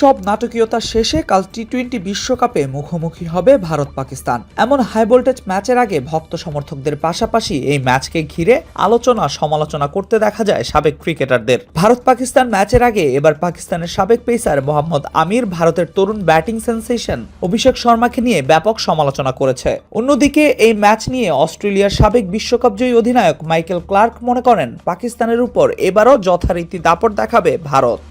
সব নাটকীয়তা শেষে কাল টি-20 বিশ্বকাপে মুখোমুখি হবে ভারত পাকিস্তান। এমন হাই ভোল্টেজ ম্যাচের আগে ভক্ত সমর্থকদের পাশাপাশি এই ম্যাচকে ঘিরে আলোচনা সমালোচনা করতে দেখা যায় সাবেক ক্রিকেটারদের। ভারত পাকিস্তান ম্যাচের আগে এবার পাকিস্তানের সাবেক পেসার মোহাম্মদ আমির ভারতের তরুণ ব্যাটিং সেন্সেশন অভিষেক শর্মাকে নিয়ে ব্যাপক সমালোচনা করেছে। অন্যদিকে এই ম্যাচ নিয়ে অস্ট্রেলিয়ার সাবেক বিশ্বকাপজয়ী অধিনায়ক মাইকেল ক্লার্ক মনে করেন পাকিস্তানের উপর এবারও যথারীতি দাপট দেখাবে ভারত।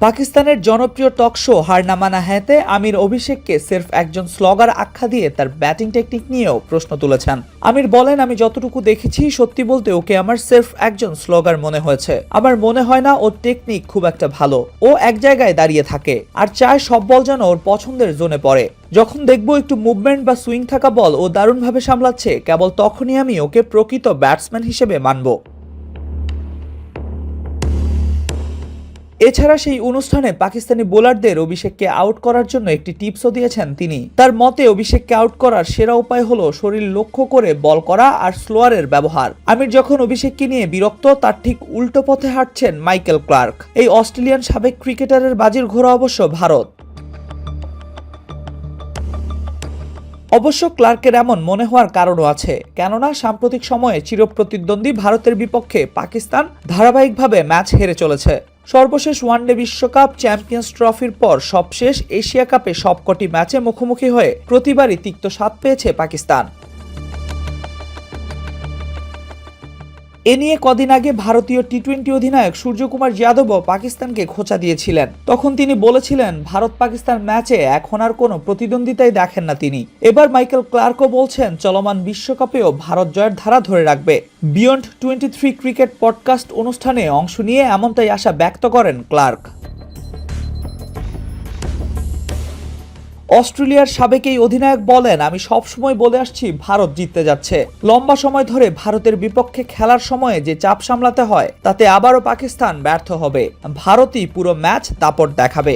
পাকিস্তানের জনপ্রিয় টক শো হার না মানা হ্যাঁতে আমির অভিষেককে সির্ফ একজন স্লগার আখ্যা দিয়ে তার ব্যাটিং টেকনিক নিয়েও প্রশ্ন তুলেছেন। আমির বলেন, আমি যতটুকু দেখেছি সত্যি বলতে ওকে আমার সির্ফ একজন স্লগার মনে হয়েছে। আমার মনে হয় না ওর টেকনিক খুব একটা ভালো। ও এক জায়গায় দাঁড়িয়ে থাকে আর চায় সব বল যেন ওর পছন্দের জোনে পড়ে। যখন দেখবো একটু মুভমেন্ট বা সুইং থাকা বল ও দারুণভাবে সামলাচ্ছে, কেবল তখনই আমি ওকে প্রকৃত ব্যাটসম্যান হিসেবে মানব। এছাড়া সেই অনুষ্ঠানে পাকিস্তানি বোলারদের অভিষেককে আউট করার জন্য একটি টিপসও দিয়েছেন তিনি। তার মতে অভিষেককে আউট করার সেরা উপায় হলো শরীর লক্ষ্য করে বল করা আর স্লোয়ারের ব্যবহার। আমির যখন অভিষেককে নিয়ে বিরক্ত, তার ঠিক উল্টো পথে হাঁটছেন মাইকেল ক্লার্ক। এই অস্ট্রেলিয়ান সাবেক ক্রিকেটারের বাজির ঘোড়া অবশ্য ভারত। অবশ্য ক্লার্কের এমন মনে হওয়ার কারণও আছে, কেননা সাম্প্রতিক সময়ে চিরপ্রতিদ্বন্দ্বী ভারতের বিপক্ষে পাকিস্তান ধারাবাহিকভাবে ম্যাচ হেরে চলেছে। সর্বশেষ ওয়ানডে বিশ্বকাপ, চ্যাম্পিয়ন্স ট্রফির পর সবশেষ এশিয়া কাপে সবকটি ম্যাচে মুখোমুখি হয়ে প্রতিবারই তিক্ত স্বাদ পেয়েছে পাকিস্তান। এ নিয়ে কদিন আগে ভারতীয় টি-20 অধিনায়ক সূর্যকুমার যাদবও পাকিস্তানকে খোঁচা দিয়েছিলেন। তখন তিনি বলেছিলেন ভারত পাকিস্তান ম্যাচে এখন আর কোনো প্রতিদ্বন্দ্বিতাই দেখেন না তিনি। এবার মাইকেল ক্লার্কও বলছেন চলমান বিশ্বকাপেও ভারত জয়ের ধারা ধরে রাখবে। বিয়ন্ড 23 ক্রিকেট পডকাস্ট অনুষ্ঠানে অংশ নিয়ে এমনটাই আশা ব্যক্ত করেন ক্লার্ক। অস্ট্রেলিয়ার সাবেক এই অধিনায়ক বলেন, আমি সবসময় বলে আসছি ভারত জিততে যাচ্ছে। লম্বা সময় ধরে ভারতের বিপক্ষে খেলার সময়ে যে চাপ সামলাতে হয় তাতে আবারও পাকিস্তান ব্যর্থ হবে। ভারতই পুরো ম্যাচ দাপট দেখাবে।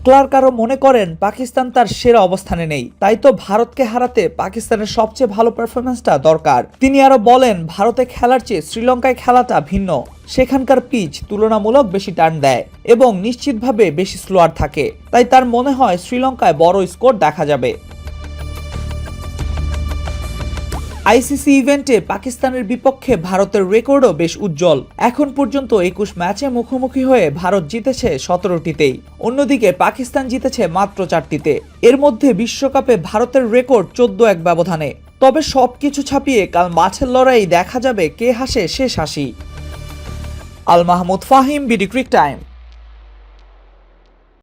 ক্লার্ক আরও মনে করেন পাকিস্তান তার সেরা অবস্থানে নেই, তাই তো ভারতকে হারাতে পাকিস্তানের সবচেয়ে ভালো পারফরম্যান্সটা দরকার। তিনি আরও বলেন ভারতে খেলার চেয়ে শ্রীলঙ্কায় খেলাটা ভিন্ন। সেখানকার পিচ তুলনামূলক বেশি টার্ন দেয় এবং নিশ্চিতভাবে বেশি স্লোয়ার থাকে, তাই তার মনে হয় শ্রীলঙ্কায় বড় স্কোর দেখা যাবে। আইসিসি ইভেন্টে পাকিস্তানের বিপক্ষে ভারতের রেকর্ডও বেশ উজ্জ্বল। এখন পর্যন্ত 21 ম্যাচে মুখোমুখি হয়ে ভারত জিতেছে 17টিতেই। অন্যদিকে পাকিস্তান জিতেছে মাত্র 4টিতে। এর মধ্যে বিশ্বকাপে ভারতের রেকর্ড 14-1 ব্যবধানে। তবে সবকিছু ছাপিয়ে কাল মাঠের লড়াই দেখা যাবে কে হাসে শেষ হাসি। Al Mahmud Fahim, BD ক্রিক time.